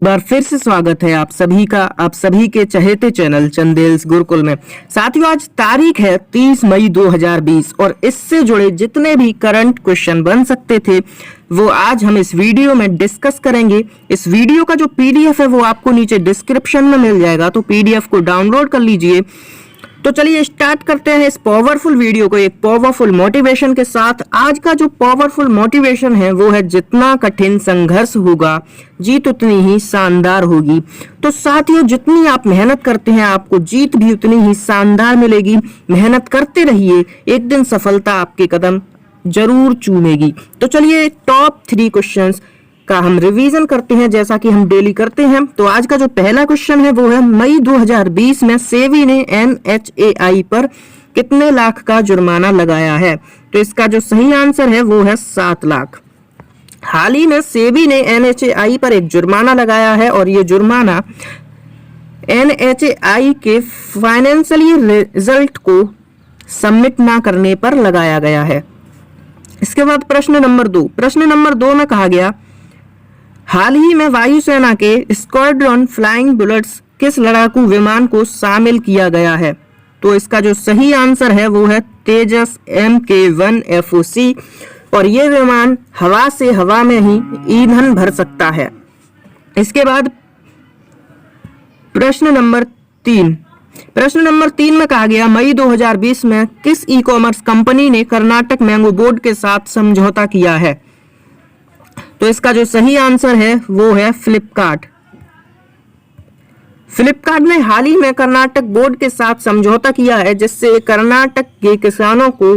बार फिर से स्वागत है आप सभी के चहेते चैनल चंदेल्स गुरुकुल में। साथियों, आज तारीख है 30 मई 2020 और इससे जुड़े जितने भी करंट क्वेश्चन बन सकते थे वो आज हम इस वीडियो में डिस्कस करेंगे। इस वीडियो का जो पीडीएफ है वो आपको नीचे डिस्क्रिप्शन में मिल जाएगा, तो पीडीएफ को डाउनलोड कर लीजिए। तो चलिए स्टार्ट करते हैं इस पावरफुल वीडियो को एक पावरफुल मोटिवेशन के साथ। आज का जो पावरफुल मोटिवेशन है वो है, जितना कठिन संघर्ष होगा जीत उतनी ही शानदार होगी। तो साथियों, जितनी आप मेहनत करते हैं आपको जीत भी उतनी ही शानदार मिलेगी। मेहनत करते रहिए, एक दिन सफलता आपके कदम जरूर चूमेगी। तो चलिए टॉप 3 क्वेश्चंस का हम रिवीजन करते हैं जैसा कि हम डेली करते हैं। तो आज का जो पहला क्वेश्चन है वो है, मई 2020 में सेबी ने NHAI पर कितने लाख का जुर्माना लगाया है? तो इसका जो सही आंसर है वो है 7 लाख। हाल ही में सेबी ने NHAI पर एक जुर्माना लगाया है और ये जुर्माना NHAI के फाइनेंशियली रिजल्ट को सबमिट ना करने पर लगाया गया है। इसके बाद प्रश्न नंबर 2 में कहा गया, हाल ही में वायुसेना के स्क्वाड्रन फ्लाइंग बुलेट्स किस लड़ाकू विमान को शामिल किया गया है? तो इसका जो सही आंसर है वो है तेजस MK1 FOC और ये विमान हवा से हवा में ही ईंधन भर सकता है। इसके बाद प्रश्न नंबर 3 में कहा गया, मई 2020 में किस ई कॉमर्स कंपनी ने कर्नाटक मैंगो बोर्ड के साथ समझौता किया है? तो इसका जो सही आंसर है वो है फ्लिपकार्ट। फ्लिपकार्ट ने हाल ही में कर्नाटक बोर्ड के साथ समझौता किया है जिससे कर्नाटक के किसानों को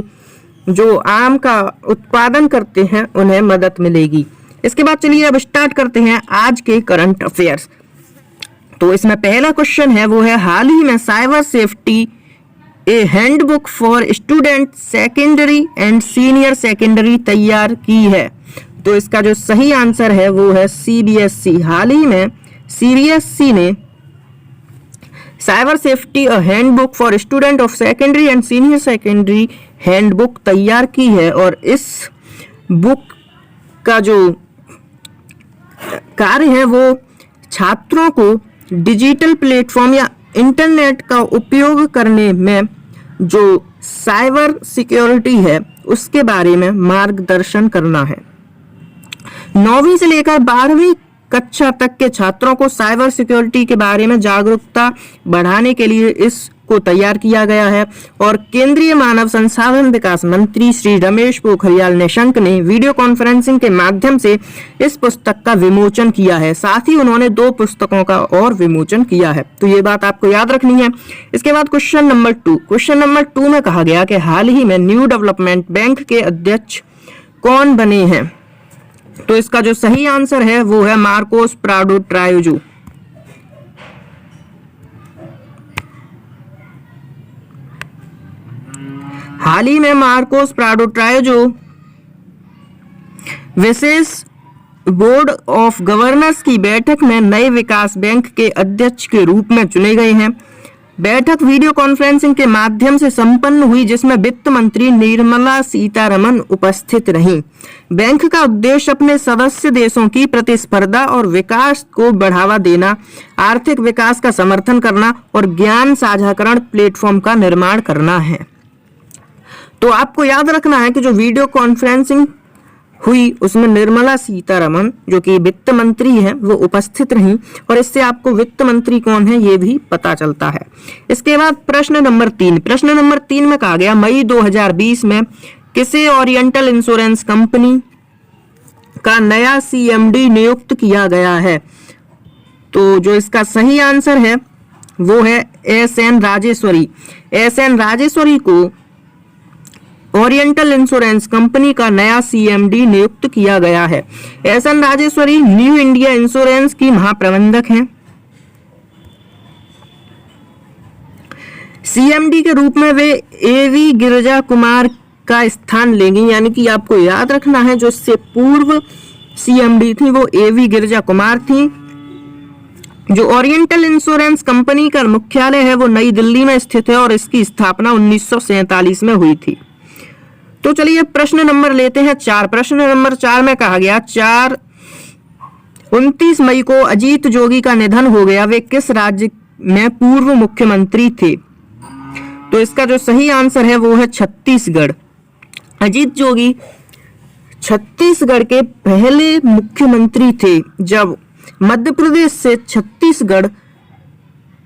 जो आम का उत्पादन करते हैं उन्हें मदद मिलेगी। इसके बाद चलिए अब स्टार्ट करते हैं आज के करंट अफेयर्स। तो इसमें पहला क्वेश्चन है वो है, हाल ही में cyber safety A handbook for student secondary and senior secondary तैयार की है? तो इसका जो सही आंसर है वो है CBSE। हाल ही में CBSE ने cyber safety a handbook for student of secondary and senior secondary handbook तैयार की है और इस बुक का जो कार्य है वो छात्रों को डिजिटल प्लेटफॉर्म या इंटरनेट का उपयोग करने में जो साइबर सिक्योरिटी है उसके बारे में मार्गदर्शन करना है। 9वीं से लेकर 12वीं कक्षा तक के छात्रों को साइबर सिक्योरिटी के बारे में जागरूकता बढ़ाने के लिए इसको तैयार किया गया है और केंद्रीय मानव संसाधन विकास मंत्री श्री रमेश पोखरियाल निशंक ने वीडियो कॉन्फ्रेंसिंग के माध्यम से इस पुस्तक का विमोचन किया है। साथ ही उन्होंने 2 पुस्तकों का और विमोचन किया है, तो ये बात आपको याद रखनी है। इसके बाद क्वेश्चन नंबर 2 में कहा गया कि हाल ही में न्यू डेवलपमेंट बैंक के अध्यक्ष कौन बने हैं? तो इसका जो सही आंसर है वो है मार्कोस प्राडो ट्रायोजो। हाल ही में मार्कोस प्राडो ट्रायोजो विशेष बोर्ड ऑफ गवर्नर्स की बैठक में नए विकास बैंक के अध्यक्ष के रूप में चुने गए हैं। बैठक वीडियो कॉन्फ्रेंसिंग के माध्यम से संपन्न हुई जिसमें वित्त मंत्री निर्मला सीतारमण उपस्थित रहीं। बैंक का उद्देश्य अपने सदस्य देशों की प्रतिस्पर्धा और विकास को बढ़ावा देना, आर्थिक विकास का समर्थन करना और ज्ञान साझाकरण प्लेटफॉर्म का निर्माण करना है। तो आपको याद रखना है कि जो वीडियो कॉन्फ्रेंसिंग हुई उसमें निर्मला सीतारमण जो कि वित्त मंत्री हैं वो उपस्थित रहीं और इससे आपको वित्त मंत्री कौन है ये भी पता चलता है। इसके बाद प्रश्न नंबर 3 में कहा गया, मई 2020 में किसे ओरिएंटल इंश्योरेंस कंपनी का नया CMD नियुक्त किया गया है? तो जो इसका सही आंसर है वो है SN राजेश्वरी। SN राजेश्वरी को ओरिएंटल इंश्योरेंस कंपनी का नया CMD नियुक्त किया गया है। SN Rajeshwari new India insurance की महाप्रबंधक हैं। CMD के रूप में वे AV गिरिजा कुमार का स्थान लेंगी, यानी कि आपको याद रखना है जो इससे पूर्व CMD थी वो AV गिरिजा कुमार थी। जो ओरिएंटल इंश्योरेंस कंपनी का मुख्यालय है वो नई दिल्ली में स्थित है और इसकी स्थापना 1947 में हुई थी। तो चलिए प्रश्न नंबर लेते हैं 4। प्रश्न नंबर 4 में कहा गया, 4 29 मई को अजीत जोगी का निधन हो गया, वे किस राज्य में पूर्व मुख्यमंत्री थे? तो इसका जो सही आंसर है वो है छत्तीसगढ़। अजीत जोगी छत्तीसगढ़ के पहले मुख्यमंत्री थे। जब मध्य प्रदेश से छत्तीसगढ़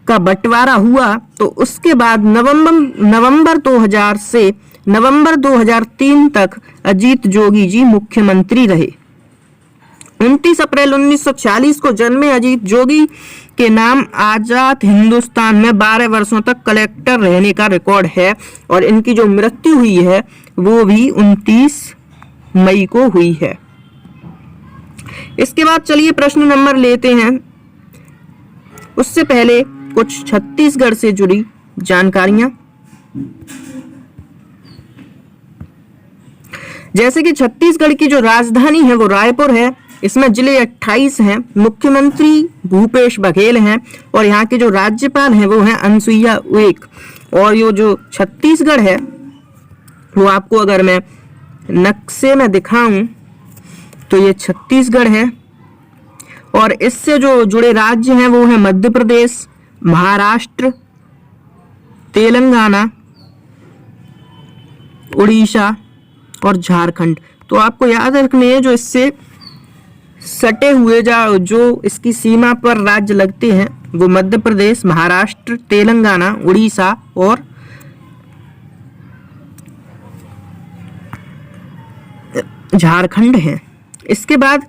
का बंटवारा हुआ तो उसके बाद नवंबर 2000 से नवंबर 2003 तक अजीत जोगी जी मुख्यमंत्री रहे। 29 अप्रैल 1940 को जन्मे अजीत जोगी के नाम आजाद हिंदुस्तान में 12 वर्षों तक कलेक्टर रहने का रिकॉर्ड है और इनकी जो मृत्यु हुई है वो भी 29 मई को हुई है। इसके बाद चलिए प्रश्न नंबर लेते हैं। उससे पहले कुछ छत्तीसगढ़ से जुड़ी जानकारियां, जैसे कि छत्तीसगढ़ की जो राजधानी है वो रायपुर है। इसमें जिले 28 हैं। मुख्यमंत्री भूपेश बघेल हैं और यहाँ के जो राज्यपाल हैं वो हैं अनसुईया उइके। और ये जो छत्तीसगढ़ है वो आपको अगर मैं नक्शे में दिखाऊं तो ये छत्तीसगढ़ है और इससे जो जुड़े राज्य हैं वो हैं मध्य प्रदेश, महाराष्ट्र, तेलंगाना, उड़ीसा और झारखंड। तो आपको याद रखने हैं जो इससे सटे हुए जो इसकी सीमा पर राज्य लगते हैं वो मध्य प्रदेश, महाराष्ट्र, तेलंगाना, उड़ीसा और झारखंड है। इसके बाद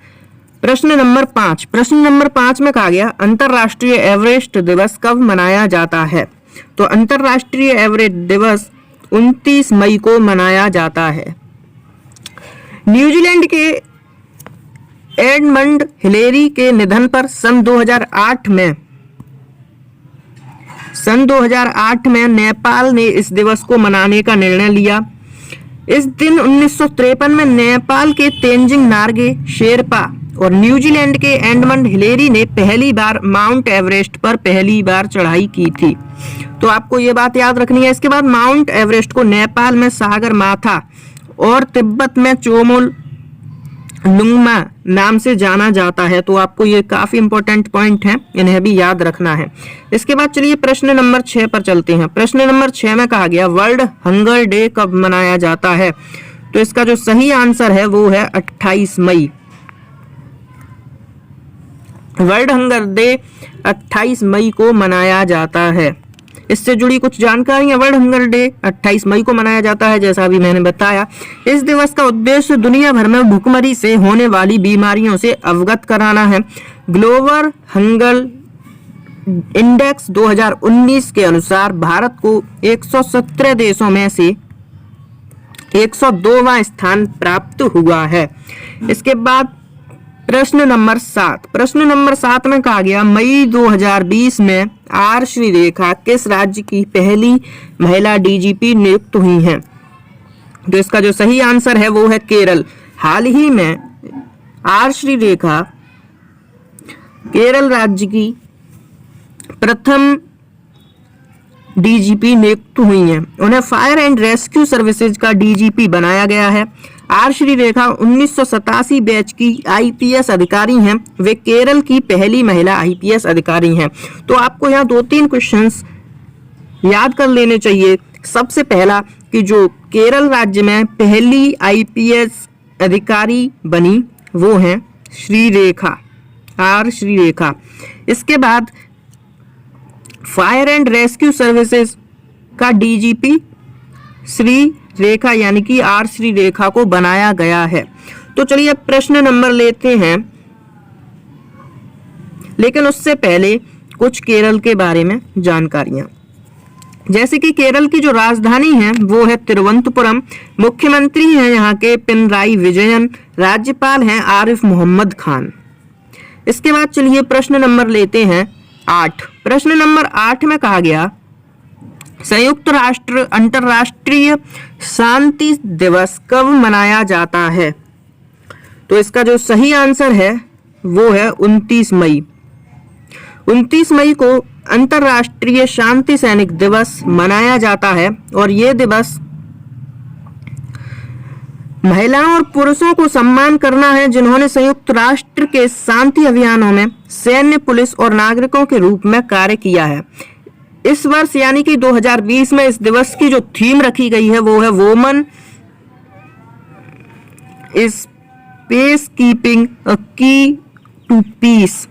प्रश्न नंबर 5। प्रश्न नंबर 5 में कहा गया अंतर्राष्ट्रीय एवरेस्ट दिवस कब मनाया जाता है? तो अंतर्राष्ट्रीय एवरेस्ट दिवस 29 मई को मनाया जाता है। न्यूजीलैंड के एडमंड हिलेरी के निधन पर सन 2008 में नेपाल ने इस दिवस को मनाने का निर्णय लिया। इस दिन 1953 में नेपाल के तेंजिंग नार्गे शेरपा और न्यूजीलैंड के एडमंड हिलेरी ने पहली बार माउंट एवरेस्ट पर पहली बार चढ़ाई की थी। तो आपको ये बात याद रखनी है। इसके बाद माउंट एवरेस्ट को नेपाल में सागर माथा और तिब्बत में चोमोल लुंगमा नाम से जाना जाता है। तो आपको ये काफी इंपॉर्टेंट पॉइंट है, इन्हें भी याद रखना है। इसके बाद चलिए प्रश्न नंबर 6 पर चलते हैं। प्रश्न नंबर 6 में कहा गया वर्ल्ड हंगर डे कब मनाया जाता है? तो इसका जो सही आंसर है वो है 28 मई। वर्ल्ड हंगर डे 28 मई को मनाया जाता है। इससे जुड़ी कुछ जानकारियां। वर्ल्ड हंगर डे 28 मई को मनाया जाता है, जैसा अभी मैंने बताया। इस दिवस का उद्देश्य दुनिया भर में भूखमरी से होने वाली बीमारियों से अवगत कराना है। ग्लोबल हंगर इंडेक्स 2019 के अनुसार भारत को 117 देशों में से 102वां स्थान प्राप्त हुआ है। इसके बाद प्रश्न नंबर 7। प्रश्न नंबर 7 में कहा गया मई 2020 में आर श्रीरेखा किस राज्य की पहली महिला डीजीपी नियुक्त हुई हैं? तो इसका जो सही आंसर है वो है केरल। हाल ही में आर श्रीरेखा केरल राज्य की प्रथम डीजीपी नियुक्त हुई हैं। उन्हें फायर एंड रेस्क्यू सर्विसेज का डीजीपी बनाया गया है। आर श्रीरेखा 1987 बैच की आईपीएस अधिकारी हैं। वे केरल की पहली महिला आईपीएस अधिकारी हैं। तो आपको यहाँ 2-3 क्वेश्चंस याद कर लेने चाहिए। सबसे पहला कि जो केरल राज्य में पहली आईपीएस अधिकारी बनी वो हैं श्रीरेखा, आर श्रीरेखा। इसके बाद फायर एंड रेस्क्यू सर्विसेज का डीजीपी श्री रेखा यानी कि आर श्रीरेखा को बनाया गया है। तो चलिए अब प्रश्न नंबर लेते हैं, लेकिन उससे पहले कुछ केरल के बारे में जानकारियां। जैसे कि केरल की जो राजधानी है वो है तिरुवनंतपुरम। मुख्यमंत्री हैं यहाँ के पिनराई विजयन। राज्यपाल हैं आरिफ मोहम्मद खान। इसके बाद चलिए प्रश्न नंबर लेते हैं 8। प्रश्न नंबर 8 में कहा गया संयुक्त राष्ट्र अंतर्राष्ट्रीय शांति दिवस कब मनाया जाता है? तो इसका जो सही आंसर है वो है 29 मई। 29 मई को अंतर्राष्ट्रीय शांति सैनिक दिवस मनाया जाता है और ये दिवस महिलाओं और पुरुषों को सम्मान करना है जिन्होंने संयुक्त राष्ट्र के शांति अभियानों में सैन्य, पुलिस और नागरिकों के रूप में कार्य किया है। इस वर्ष यानी कि 2020 में इस दिवस की जो थीम रखी गई है वो है woman is peace keeping a की टू पीस।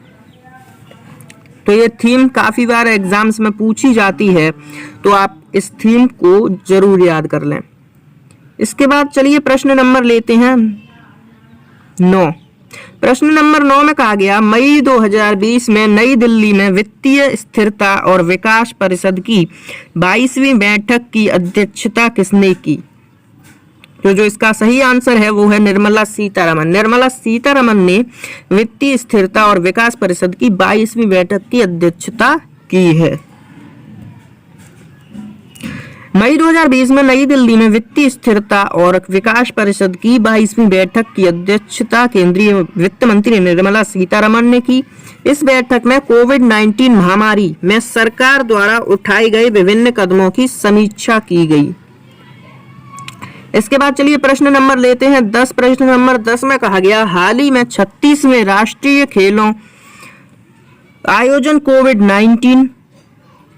तो ये थीम काफी बार एग्जाम्स में पूछी जाती है, तो आप इस थीम को जरूर याद कर लें। इसके बाद चलिए प्रश्न नंबर लेते हैं 9। प्रश्न नंबर 9 में कहा गया, मई 2020 में नई दिल्ली में वित्तीय स्थिरता और विकास परिषद की 22वीं बैठक की अध्यक्षता किसने की? तो जो इसका सही आंसर है वो है निर्मला सीतारमन। निर्मला सीतारमन ने वित्तीय स्थिरता और विकास परिषद की 22वीं बैठक की अध्यक्षता की है। मई 2020 में नई दिल्ली में वित्तीय स्थिरता और विकास परिषद की 22वीं बैठक की अध्यक्षता केंद्रीय वित्त मंत्री निर्मला सीतारमन ने की। इस बैठक में कोविड-19 महामारी में सरकार द्वारा उठाए गए विभिन्न कदमों की समीक्षा की गई। इसके बाद चलिए प्रश्न नंबर लेते हैं 10। प्रश्न नंबर 10 में कहा गया, हाल ही में 36वें राष्ट्रीय खेलों आयोजन कोविड-19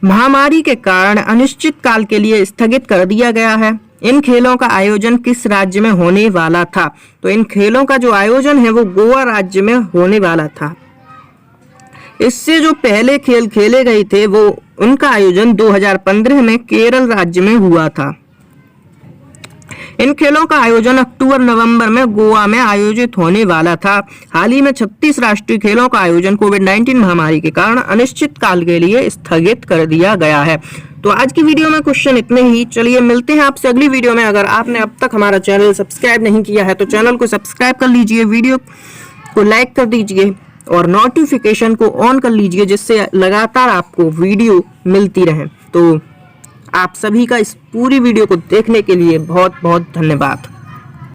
महामारी के कारण अनिश्चित काल के लिए स्थगित कर दिया गया है। इन खेलों का आयोजन किस राज्य में होने वाला था? तो इन खेलों का जो आयोजन है वो गोवा राज्य में होने वाला था। इससे जो पहले खेल खेले गए थे वो उनका आयोजन 2015 में केरल राज्य में हुआ था। इन खेलों का आयोजन अक्टूबर-नवंबर में गोवा में आयोजित होने वाला था। हाल ही में 36 राष्ट्रीय खेलों का आयोजन कोविड-19 महामारी के कारण अनिश्चित काल के लिए स्थगित कर दिया गया है। तो आज की वीडियो में क्वेश्चन इतने ही। चलिए मिलते हैं आपसे अगली वीडियो में। अगर आपने अब तक हमारा चैनल सब्सक्राइब नहीं किया है तो चैनल को सब्सक्राइब कर लीजिए, वीडियो को लाइक कर दीजिए और नोटिफिकेशन को ऑन कर लीजिए, जिससे लगातार आपको वीडियो मिलती रहे। तो आप सभी का इस पूरी वीडियो को देखने के लिए बहुत बहुत धन्यवाद।